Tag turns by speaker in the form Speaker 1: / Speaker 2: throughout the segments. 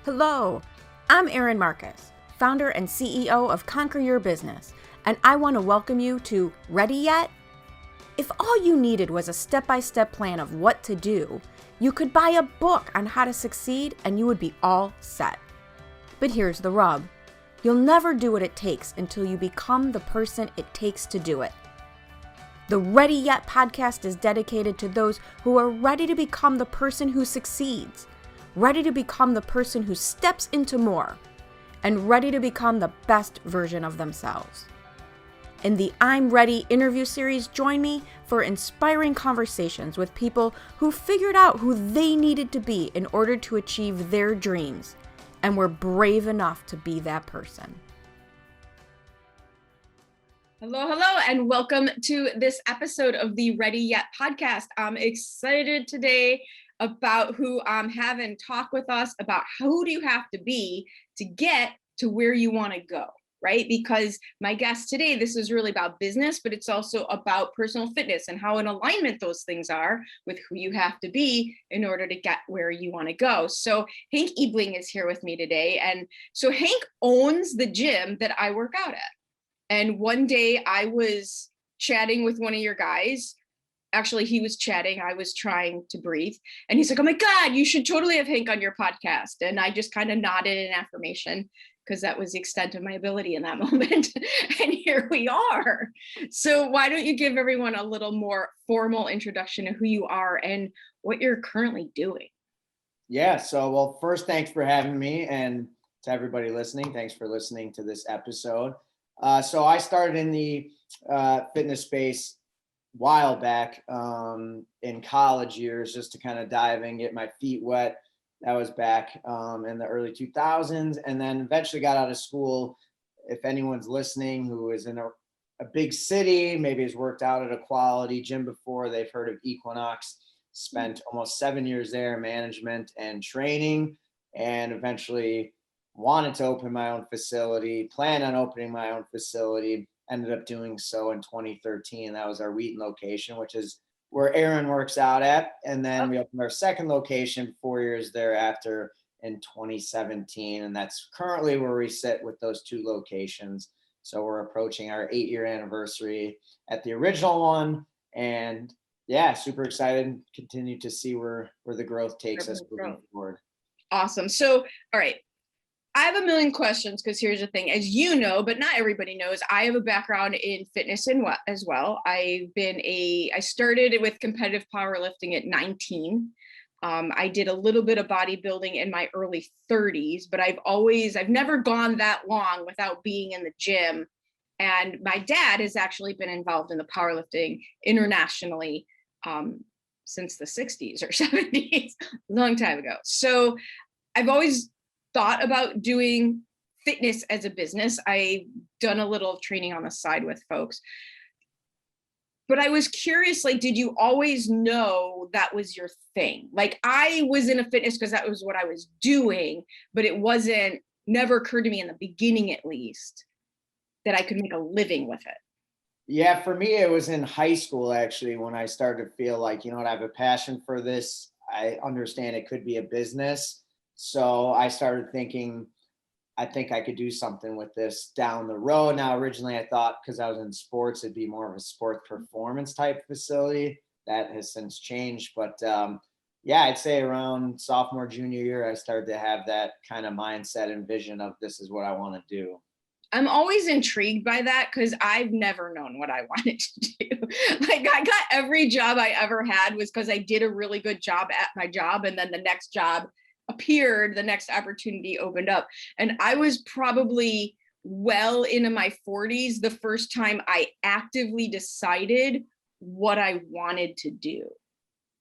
Speaker 1: Hello, I'm Erin Marcus, founder and CEO of Conquer Your Business, and I want to welcome you to Ready Yet? If all you needed was a step-by-step plan of what to do, you could buy a book on how to succeed and you would be all set. But here's the rub. You'll never do what it takes until you become the person it takes to do it. The Ready Yet podcast is dedicated to those who are ready to become the person who succeeds, ready to become the person who steps into more, and ready to become the best version of themselves. In the I'm Ready interview series, join me for inspiring conversations with people who figured out who they needed to be in order to achieve their dreams, and were brave enough to be that person. Hello, and welcome to this episode of the Ready Yet podcast. I'm excited today about who I'm having talk with us about who do you have to be to get to where you want to go, right? Because my guest today, this is really about business, but it's also about personal fitness and how in alignment those things are with who you have to be in order to get where you want to go. So Hank Ebeling is here with me today. And so Hank owns the gym that I work out at. And one day I was chatting with one of your guys. Actually, he was chatting. I was trying to breathe. And he's like, oh my God, you should totally have Hank on your podcast. And I just kind of nodded in affirmation because that was the extent of my ability in that moment. And here we are. So why don't you give everyone a little more formal introduction of who you are and what you're currently doing?
Speaker 2: Yeah. So, well, first, thanks for having me. And to everybody listening, thanks for listening to this episode. So I started in the fitness space a while back in college years, just to kind of dive in, get my feet wet. That was back in the early 2000s. And then eventually got out of school. If anyone's listening who is in a big city, maybe has worked out at a quality gym before, they've heard of Equinox. Spent almost 7 years there, management and training, and eventually wanted to open my own facility, planned on opening my own facility, ended up doing so in 2013. That was our Wheaton location, which is where Erin works out at. And then we opened our second location 4 years thereafter in 2017. And that's currently where we sit with those two locations. So we're approaching our 8-year anniversary at the original one. And yeah, super excited. Continue to see where the growth takes us moving forward.
Speaker 1: Awesome. So, all right. I have a million questions because here's the thing, as you know, but not everybody knows, I have a background in fitness as well. I started with competitive powerlifting at 19. I did a little bit of bodybuilding in my early 30s, but I've never gone that long without being in the gym. And my dad has actually been involved in the powerlifting internationally since the 60s or 70s, a long time ago. So I've always thought about doing fitness as a business. I've done a little training on the side with folks. But I was curious, like, did you always know that was your thing? Like, I was in a fitness because that was what I was doing, but it never occurred to me in the beginning, at least, that I could make a living with it.
Speaker 2: Yeah, for me, it was in high school, actually, when I started to feel like, you know what, I have a passion for this. I understand it could be a business. So I started thinking, I think I could do something with this down the road. Now, originally I thought because I was in sports, it'd be more of a sports performance type facility. That has since changed. But yeah, I'd say around sophomore, junior year, I started to have that kind of mindset and vision of this is what I want to do.
Speaker 1: I'm always intrigued by that because I've never known what I wanted to do. Like, I got every job I ever had was because I did a really good job at my job, and then the next job appeared, the next opportunity opened up. And I was probably well into my 40s the first time I actively decided what I wanted to do.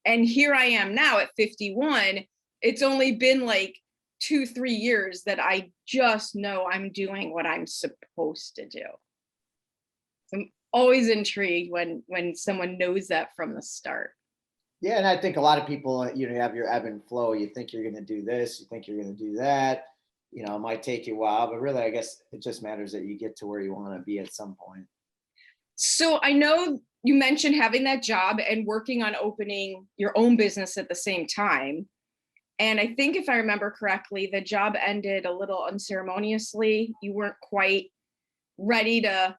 Speaker 1: And here I am now at 51. It's only been like 2-3 years that I just know I'm doing what I'm supposed to do. I'm always intrigued when someone knows that from the start.
Speaker 2: Yeah, and I think a lot of people, you have your ebb and flow. You think you're going to do this, you think you're going to do that. It might take you a while, but really, I guess it just matters that you get to where you want to be at some point.
Speaker 1: So I know you mentioned having that job and working on opening your own business at the same time. And I think if I remember correctly, the job ended a little unceremoniously. You weren't quite ready to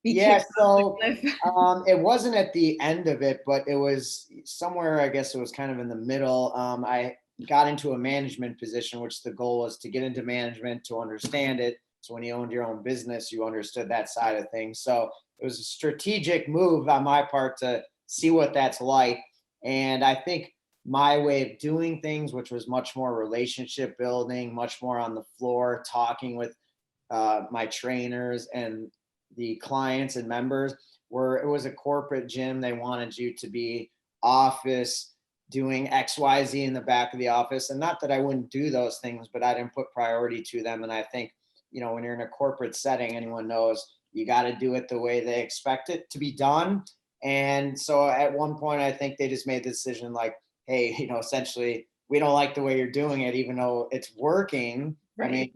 Speaker 1: be
Speaker 2: Yeah,
Speaker 1: kicked off the
Speaker 2: so
Speaker 1: cliff.
Speaker 2: it wasn't at the end of it, but it was somewhere, I guess it was kind of in the middle. I got into a management position, which the goal was to get into management, to understand it. So when you owned your own business, you understood that side of things. So it was a strategic move on my part to see what that's like. And I think my way of doing things, which was much more relationship building, much more on the floor, talking with my trainers and the clients and members, where it was a corporate gym. They wanted you to be office doing XYZ in the back of the office. And not that I wouldn't do those things, but I didn't put priority to them. And I think, when you're in a corporate setting, anyone knows you got to do it the way they expect it to be done. And so at one point, I think they just made the decision like, hey, essentially, we don't like the way you're doing it, even though it's working.
Speaker 1: Right.
Speaker 2: I mean,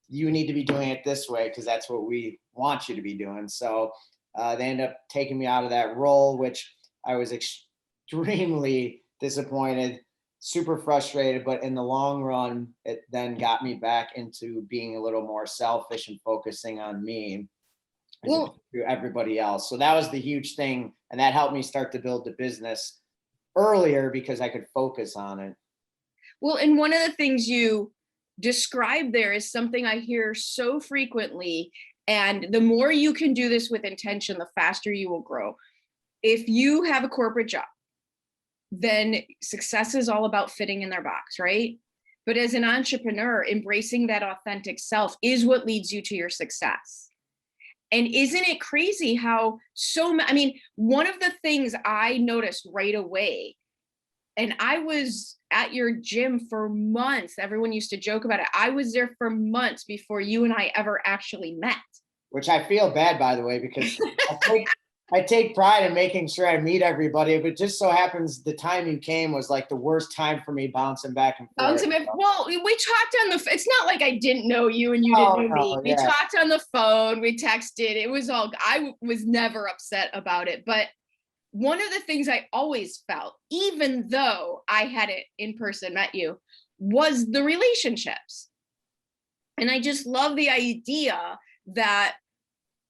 Speaker 2: you need to be doing it this way because that's what we want you to be doing. So they ended up taking me out of that role, which I was extremely disappointed, super frustrated. But in the long run, it then got me back into being a little more selfish and focusing on me as opposed to everybody else. So that was the huge thing. And that helped me start to build the business earlier because I could focus on it.
Speaker 1: Well, and one of the things you described there is something I hear so frequently. And the more you can do this with intention, the faster you will grow. If you have a corporate job, then success is all about fitting in their box, right? But as an entrepreneur, embracing that authentic self is what leads you to your success. And isn't it crazy how one of the things I noticed right away, and I was at your gym for months. Everyone used to joke about it. I was there for months before you and I ever actually met.
Speaker 2: Which I feel bad, by the way, because I take pride in making sure I meet everybody, but just so happens the time you came was like the worst time for me bouncing back and forth.
Speaker 1: Well, we talked on the, it's not like I didn't know you and you didn't know me. We talked on the phone, we texted, it was all, I was never upset about it. But one of the things I always felt, even though I hadn't in person met you, was the relationships. And I just love the idea that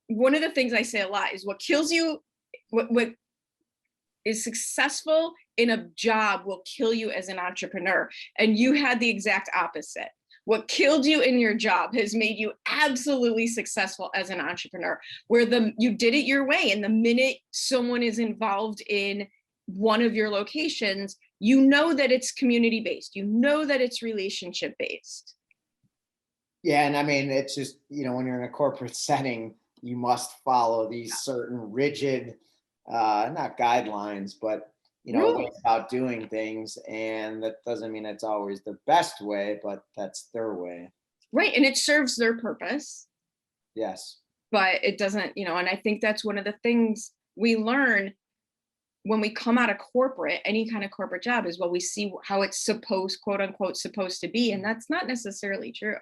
Speaker 1: one of the things I say a lot is what kills you, what is successful in a job will kill you as an entrepreneur. And you had the exact opposite. What killed you in your job has made you absolutely successful as an entrepreneur, where you did it your way. And the minute someone is involved in one of your locations, you know that it's community-based, you know that it's relationship-based.
Speaker 2: Yeah, and I mean, it's just, when you're in a corporate setting, you must follow these certain rigid, not guidelines, but ways about doing things. And that doesn't mean it's always the best way, but that's their way.
Speaker 1: Right. And it serves their purpose.
Speaker 2: Yes.
Speaker 1: But it doesn't, and I think that's one of the things we learn when we come out of corporate, any kind of corporate job, is what we see how it's supposed, quote unquote, supposed to be. And that's not necessarily true.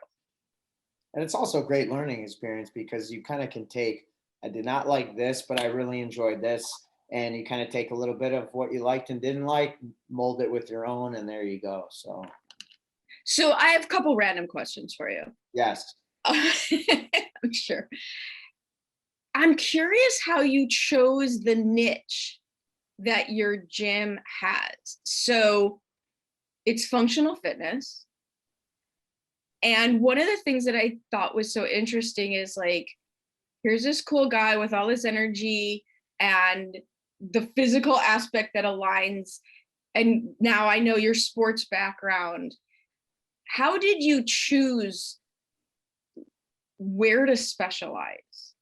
Speaker 2: And it's also a great learning experience because you kind of can take, I did not like this, but I really enjoyed this. And you kind of take a little bit of what you liked and didn't like, mold it with your own, and there you go.
Speaker 1: So I have a couple random questions for you.
Speaker 2: Yes.
Speaker 1: I'm sure. I'm curious how you chose the niche that your gym has. So it's functional fitness. And one of the things that I thought was so interesting is like, here's this cool guy with all this energy and the physical aspect that aligns. And now I know your sports background. How did you choose where to specialize?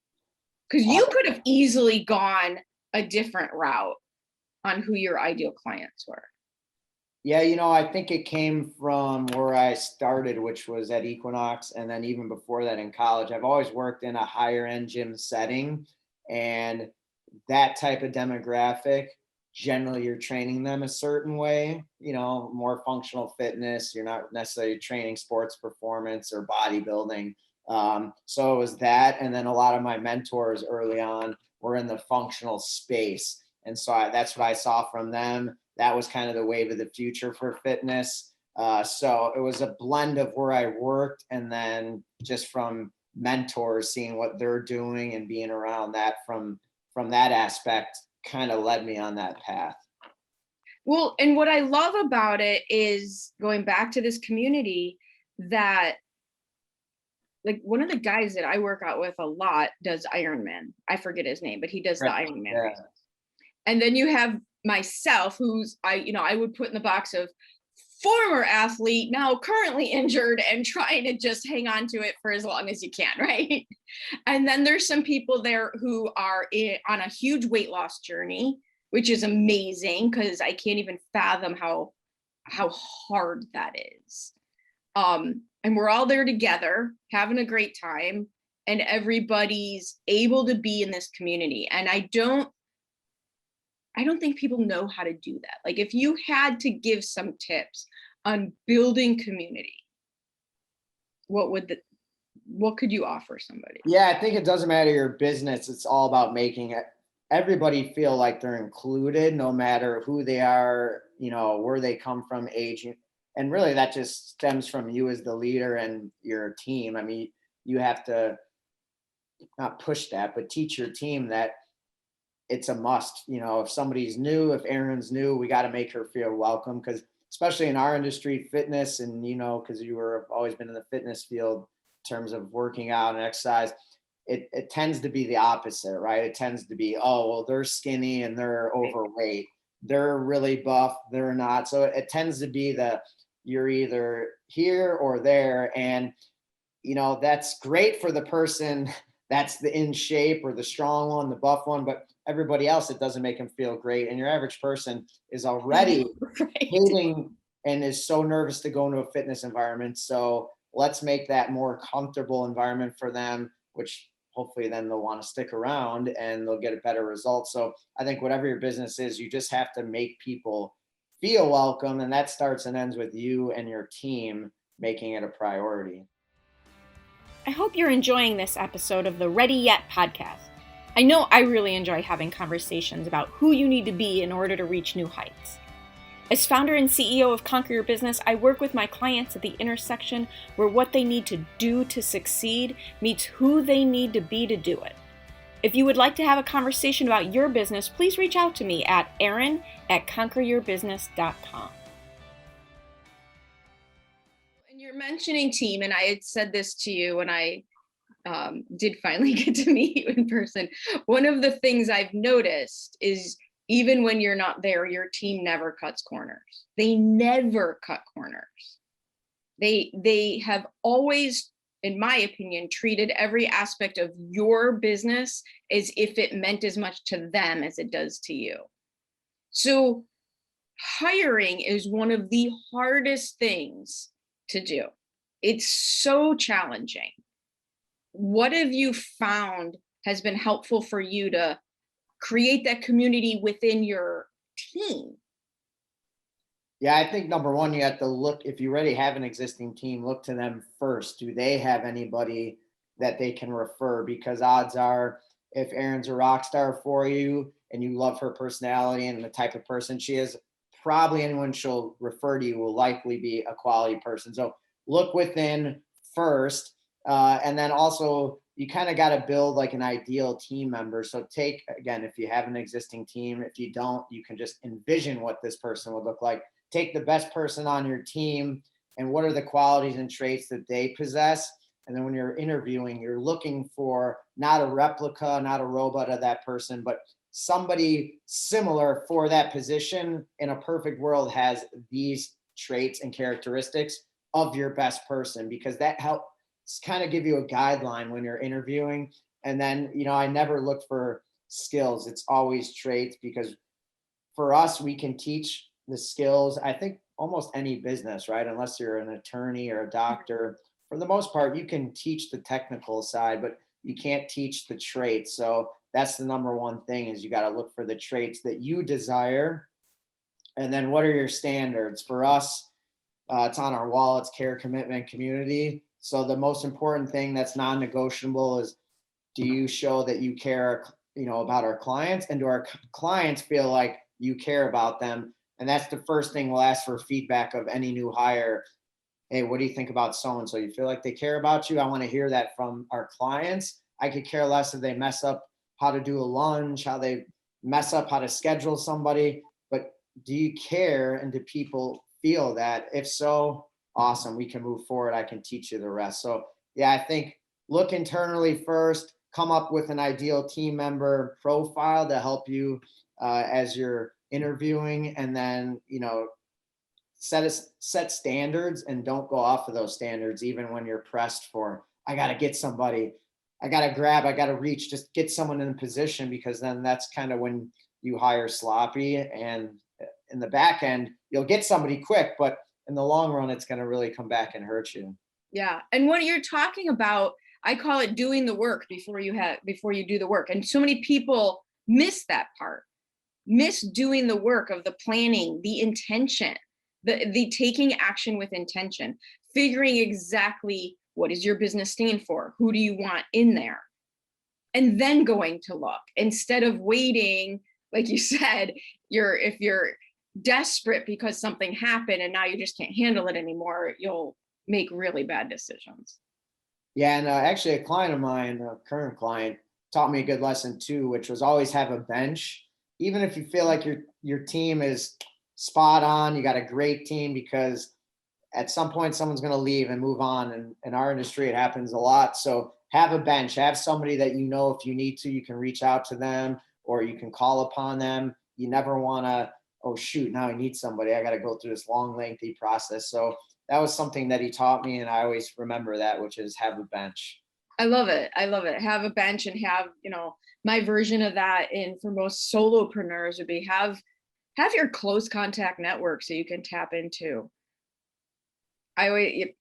Speaker 1: Because you could have easily gone a different route on who your ideal clients were.
Speaker 2: Yeah, I think it came from where I started, which was at Equinox. And then even before that in college, I've always worked in a higher end gym setting. And that type of demographic, generally you're training them a certain way, more functional fitness. You're not necessarily training sports performance or bodybuilding. So it was that. And then a lot of my mentors early on were in the functional space. And so that's what I saw from them. That was kind of the wave of the future for fitness. So it was a blend of where I worked and then just from mentors, seeing what they're doing and being around that from that aspect kind of led me on that path.
Speaker 1: Well, and what I love about it is going back to this community that, like, one of the guys that I work out with a lot does Ironman. I forget his name, but he does the
Speaker 2: Right.
Speaker 1: Ironman
Speaker 2: Yeah.
Speaker 1: race. And then you have myself, who's I would put in the box of former athlete, now currently injured and trying to just hang on to it for as long as you can, right? And then there's some people there who are on a huge weight loss journey, which is amazing because I can't even fathom how hard that is. And we're all there together having a great time, and everybody's able to be in this community. And I don't think people know how to do that. Like, if you had to give some tips on building community, what could you offer somebody?
Speaker 2: Yeah, I think it doesn't matter your business. It's all about making everybody feel like they're included, no matter who they are, where they come from, age. And really that just stems from you as the leader and your team. I mean, you have to not push that, but teach your team that it's a must. If somebody's new, if Erin's new, we got to make her feel welcome, because especially in our industry, fitness, and because you were always been in the fitness field in terms of working out and exercise, it tends to be the opposite, right? It tends to be, oh, well, they're skinny and they're overweight, they're really buff, they're not. So it tends to be you're either here or there. And that's great for the person that's the in shape or the strong one, the buff one, but everybody else, it doesn't make them feel great. And your average person is already hating and is so nervous to go into a fitness environment. So let's make that more comfortable environment for them, which hopefully then they'll want to stick around and they'll get a better result. So I think whatever your business is, you just have to make people feel welcome. And that starts and ends with you and your team making it a priority.
Speaker 3: I hope you're enjoying this episode of the Ready Yet podcast. I know I really enjoy having conversations about who you need to be in order to reach new heights. As founder and CEO of Conquer Your Business, I work with my clients at the intersection where what they need to do to succeed meets who they need to be to do it. If you would like to have a conversation about your business, please reach out to me at erin@conqueryourbusiness.com.
Speaker 1: And you're mentioning team, and I had said this to you when I did finally get to meet you in person. One of the things I've noticed is, even when you're not there, your team never cuts corners. They never cut corners. They have always, in my opinion, treated every aspect of your business as if it meant as much to them as it does to you. So hiring is one of the hardest things to do. It's so challenging. What have you found has been helpful for you to create that community within your team?
Speaker 2: Yeah, I think number one, you have to look, if you already have an existing team, look to them first. Do they have anybody that they can refer? Because odds are, if Erin's a rock star for you and you love her personality and the type of person she is, probably anyone she'll refer to you will likely be a quality person. So look within first. And then also, you kind of got to build like an ideal team member. So again, if you have an existing team, if you don't, you can just envision what this person would look like. Take the best person on your team and what are the qualities and traits that they possess. And then when you're interviewing, you're looking for not a replica, not a robot of that person, but somebody similar for that position in a perfect world has these traits and characteristics of your best person, because that helps kind of give you a guideline when you're interviewing. And then, I never look for skills. It's always traits, because for us, we can teach the skills. I think almost any business, right? Unless you're an attorney or a doctor, for the most part, you can teach the technical side, but you can't teach the traits. So that's the number one thing, is you got to look for the traits that you desire. And then what are your standards? For us, it's on our wall. It's care, commitment, community. So the most important thing that's non-negotiable is, do you show that you care, about our clients, and do our clients feel like you care about them? And that's the first thing we'll ask for feedback of any new hire. Hey, what do you think about so-and-so? You feel like they care about you? I want to hear that from our clients. I could care less if they mess up how to do a lunch, how they mess up how to schedule somebody, but do you care? And do people feel that? If so, awesome, we can move forward. I can teach you the rest. So yeah, I think look internally first, come up with an ideal team member profile to help you as you're interviewing, and then, set standards and don't go off of those standards, even when you're pressed for, I got to get somebody, I got to reach, just get someone in a position, because then that's kind of when you hire sloppy, and in the back end, you'll get somebody quick, but in the long run, it's going to really come back and hurt you.
Speaker 1: Yeah. And what you're talking about, I call it doing the work before you do the work. And so many people miss that part, miss doing the work of the planning, the intention, the taking action with intention, figuring exactly what is your business stand for? Who do you want in there? And then going to look, instead of waiting, like you said, if you're desperate because something happened and now you just can't handle it anymore, you'll make really bad decisions.
Speaker 2: Yeah, and actually a client of mine, a current client, taught me a good lesson too, which was always have a bench. Even if you feel like your team is spot on, you got a great team, because at some point someone's going to leave and move on. And in our industry, it happens a lot. So have a bench, have somebody that, if you need to, you can reach out to them or you can call upon them. You never want to, oh shoot, now I need somebody, I got to go through this long, lengthy process. So that was something that he taught me, and I always remember that, which is have a bench.
Speaker 1: I love it. Have a bench, and have, my version of that for most solopreneurs would be have your close contact network so you can tap into. I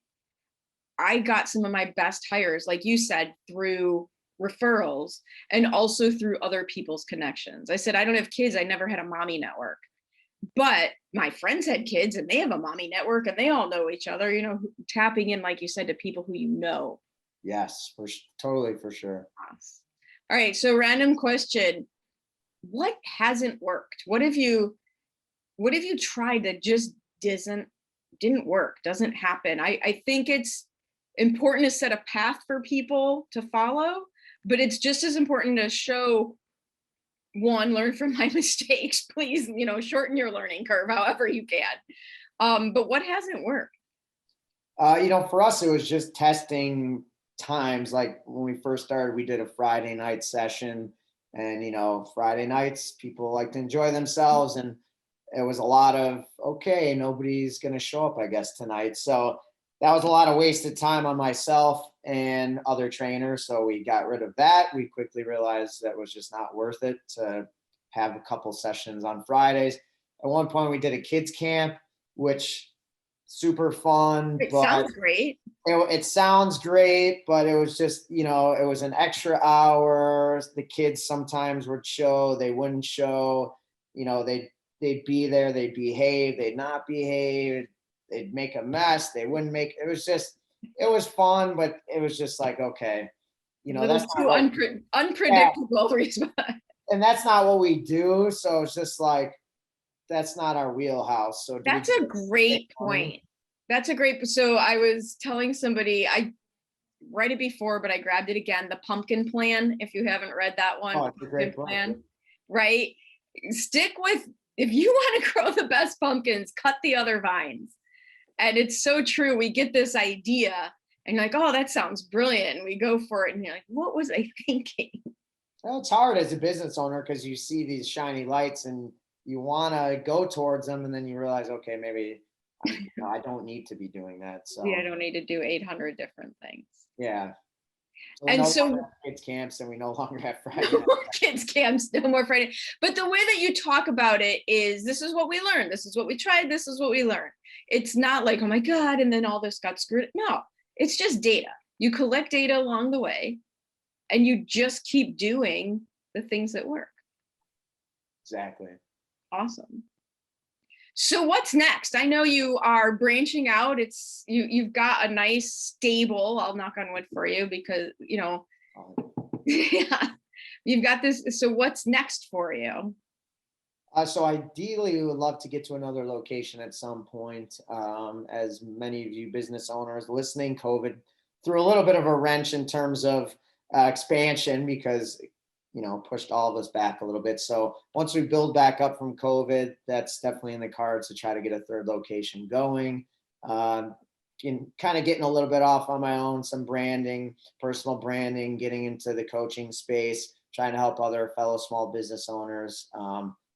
Speaker 1: got some of my best hires, like you said, through referrals and also through other people's connections. I said, I don't have kids. I never had a mommy network, but my friends had kids and they have a mommy network and they all know each other, tapping in, like you said, to people who you know.
Speaker 2: Yes, totally, for sure.
Speaker 1: All right. So random question. What hasn't worked? What have you tried that just didn't work, doesn't happen? I think it's important to set a path for people to follow, but it's just as important to show, one, learn from my mistakes, please, shorten your learning curve however you can. But what hasn't worked?
Speaker 2: For us, it was just testing times. Like when we first started, we did a Friday night session, and Friday nights people like to enjoy themselves, and it was a lot of, okay, nobody's going to show up, I guess, tonight. So that was a lot of wasted time on myself and other trainers. So we got rid of that. We quickly realized that was just not worth it to have a couple sessions on Fridays. At one point we did a kids camp, which super fun.
Speaker 1: It sounds great.
Speaker 2: It sounds great, but it was just, it was an extra hour. The kids sometimes would show, they wouldn't show, they'd be there, they'd behave, they'd not behave, they'd make a mess, they wouldn't make, it was fun, but it was just like, okay,
Speaker 1: that's too unpredictable response.
Speaker 2: And that's not what we do. So it's just like, that's not our wheelhouse. So
Speaker 1: that's a great point. So I was telling somebody, I read it before, but I grabbed it again, The Pumpkin Plan. If you haven't read that one,
Speaker 2: it's a great plan,
Speaker 1: right? Stick with, if you want to grow the best pumpkins, cut the other vines. And it's so true. We get this idea and you're like, oh, that sounds brilliant. And we go for it. And you're like, what was I thinking?
Speaker 2: Well, it's hard as a business owner because you see these shiny lights and you want to go towards them. And then you realize, okay, maybe I don't need to be doing that. So
Speaker 1: yeah, I don't need to do 800 different things.
Speaker 2: Yeah.
Speaker 1: So
Speaker 2: kids camps, and we no longer have Friday.
Speaker 1: No more kids camps, no more Friday. But the way that you talk about it is, this is what we learned, this is what we tried, this is what we learned. It's not like, oh my God, and then all this got screwed. No, it's just data. You collect data along the way, and you just keep doing the things that work.
Speaker 2: Exactly.
Speaker 1: Awesome. So what's next? I know you are branching out. You've got a nice stable. I'll knock on wood for you because, yeah, you've got this. So what's next for you?
Speaker 2: So ideally, we would love to get to another location at some point. As many of you business owners listening, COVID threw a little bit of a wrench in terms of expansion because, pushed all of us back a little bit. So once we build back up from COVID, that's definitely in the cards to try to get a third location going. Kind of getting a little bit off on my own, some branding, personal branding, getting into the coaching space, trying to help other fellow small business owners.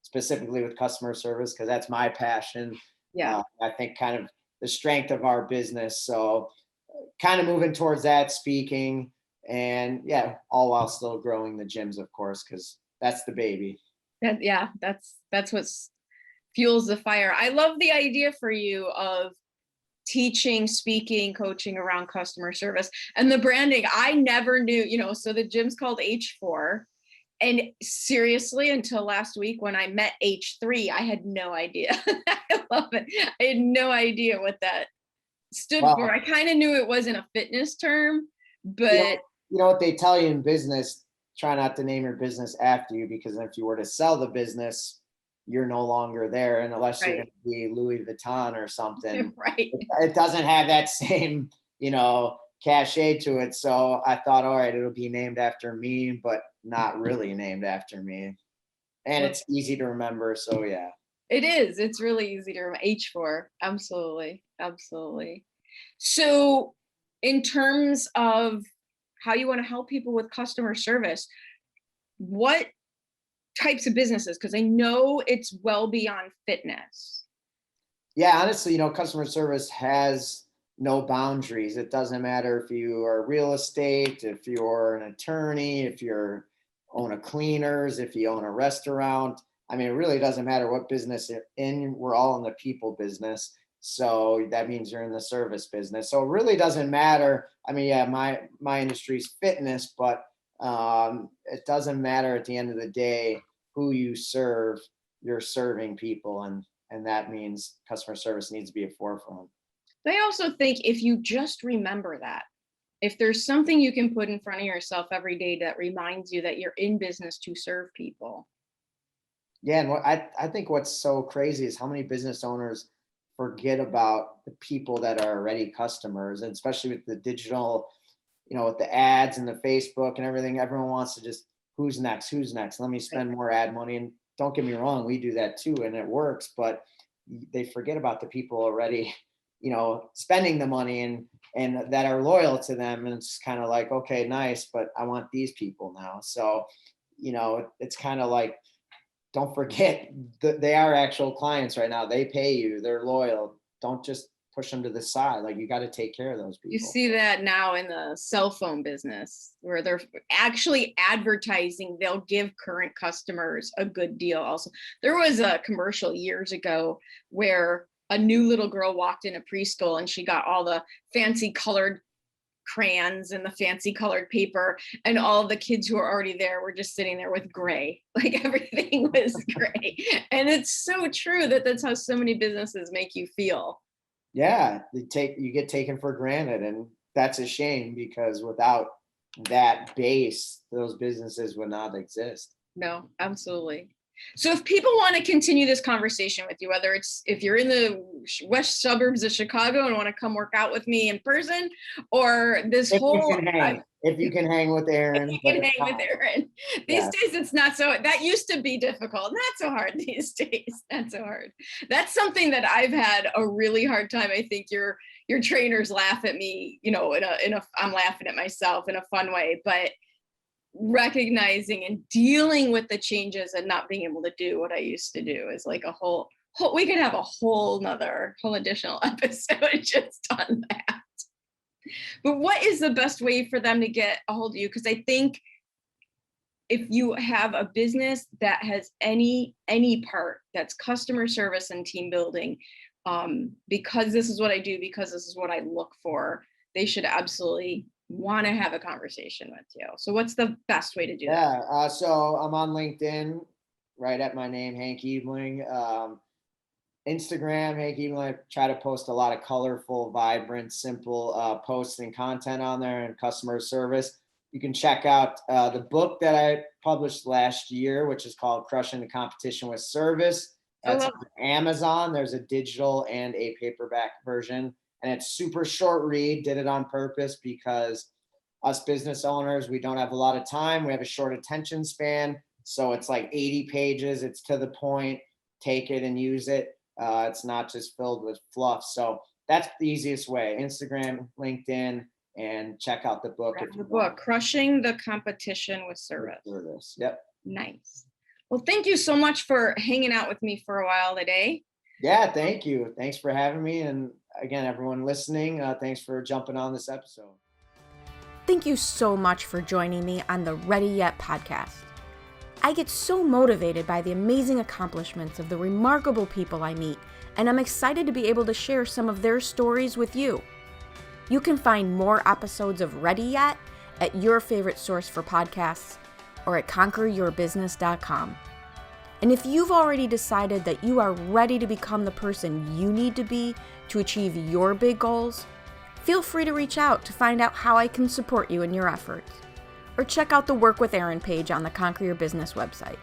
Speaker 2: Specifically with customer service, because that's my passion.
Speaker 1: Yeah.
Speaker 2: I think kind of the strength of our business. So kind of moving towards that, speaking, and yeah, all while still growing the gyms, of course, because that's the baby.
Speaker 1: That's what fuels the fire. I love the idea for you of teaching, speaking, coaching around customer service and the branding. I never knew, so the gym's called H4. And seriously, until last week when I met H3, I had no idea. I love it. I had no idea what that stood for. I kind of knew it wasn't a fitness term, but
Speaker 2: you know what they tell you in business, try not to name your business after you, because if you were to sell the business, you're no longer there. And unless you're going to be Louis Vuitton or something,
Speaker 1: right.
Speaker 2: It doesn't have that same, cachet to it. So I thought, all right, it'll be named after me, but not really named after me. And it's easy to remember. So yeah.
Speaker 1: It is. It's really easy to remember. H4. Absolutely. Absolutely. So in terms of how you want to help people with customer service, what types of businesses? Because I know it's well beyond fitness.
Speaker 2: Yeah, honestly, customer service has no boundaries. It doesn't matter if you are real estate, if you're an attorney, if you own a cleaners, if you own a restaurant. I mean, it really doesn't matter what business you're in. We're all in the people business. So that means you're in the service business. So it really doesn't matter. I mean, yeah, my industry is fitness, but it doesn't matter at the end of the day who you serve. You're serving people, and that means customer service needs to be a forefront.
Speaker 1: I also think if you just remember that, if there's something you can put in front of yourself every day that reminds you that you're in business to serve people.
Speaker 2: Yeah, and I think what's so crazy is how many business owners forget about the people that are already customers, and especially with the digital, with the ads and the Facebook and everything. Everyone wants to just, who's next? Let me spend more ad money. And don't get me wrong, we do that too, and it works, but they forget about the people already, spending the money and that are loyal to them. And it's kind of like, okay, nice, but I want these people now. So, it's kind of like, don't forget that they are actual clients right now. They pay you, they're loyal. Don't just push them to the side. Like, you got to take care of those people.
Speaker 1: You see that now in the cell phone business where they're actually advertising. They'll give current customers a good deal. Also, there was a commercial years ago where a new little girl walked in a preschool and she got all the fancy colored crayons and the fancy colored paper, and all the kids who are already there were just sitting there with gray. Like, everything was gray. And it's so true that that's how so many businesses make you feel.
Speaker 2: Yeah, you get taken for granted, and that's a shame, because without that base, those businesses would not exist.
Speaker 1: No, absolutely. So if people want to continue this conversation with you, whether it's if you're in the west suburbs of Chicago and want to come work out with me in person, or this
Speaker 2: if
Speaker 1: whole
Speaker 2: if you can hang with Erin.
Speaker 1: You can hang with Erin. These days it's not so, that used to be difficult. Not so hard these days. Not so hard. That's something that I've had a really hard time. I think your trainers laugh at me, in a I'm laughing at myself in a fun way, but recognizing and dealing with the changes and not being able to do what I used to do is like a whole we could have a whole additional episode just on that. But what is the best way for them to get a hold of you? Because I think if you have a business that has any part that's customer service and team building, because this is what I do, because this is what I look for, they should absolutely want to have a conversation with you. So what's the best way to do that?
Speaker 2: Yeah, so I'm on LinkedIn, right at my name, Hank Ebeling. Instagram, Hank Ebeling. I try to post a lot of colorful, vibrant, simple posts and content on there, and customer service. you can check out the book that I published last year, which is called Crushing the Competition with Service. That's on Amazon. There's a digital and a paperback version, and it's super short read. Did it on purpose because us business owners, we don't have a lot of time. We have a short attention span. So it's like 80 pages. It's to the point. Take it and use it. It's not just filled with fluff. So that's the easiest way. Instagram, LinkedIn, and check out the book.
Speaker 1: The book, Crushing the Competition with Service.
Speaker 2: Yep.
Speaker 1: Nice. Well, thank you so much for hanging out with me for a while today.
Speaker 2: Yeah, thank you. Thanks for having me. And again, everyone listening, thanks for jumping on this episode.
Speaker 3: Thank you so much for joining me on the Ready Yet podcast. I get so motivated by the amazing accomplishments of the remarkable people I meet, and I'm excited to be able to share some of their stories with you. You can find more episodes of Ready Yet at your favorite source for podcasts or at conqueryourbusiness.com. And if you've already decided that you are ready to become the person you need to be to achieve your big goals, feel free to reach out to find out how I can support you in your efforts. Or check out the Work with Erin page on the Conquer Your Business website.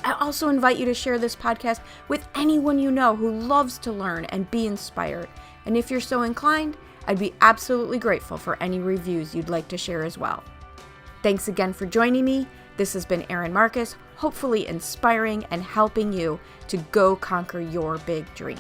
Speaker 3: I also invite you to share this podcast with anyone you know who loves to learn and be inspired. And if you're so inclined, I'd be absolutely grateful for any reviews you'd like to share as well. Thanks again for joining me. This has been Erin Marcus, hopefully inspiring and helping you to go conquer your big dreams.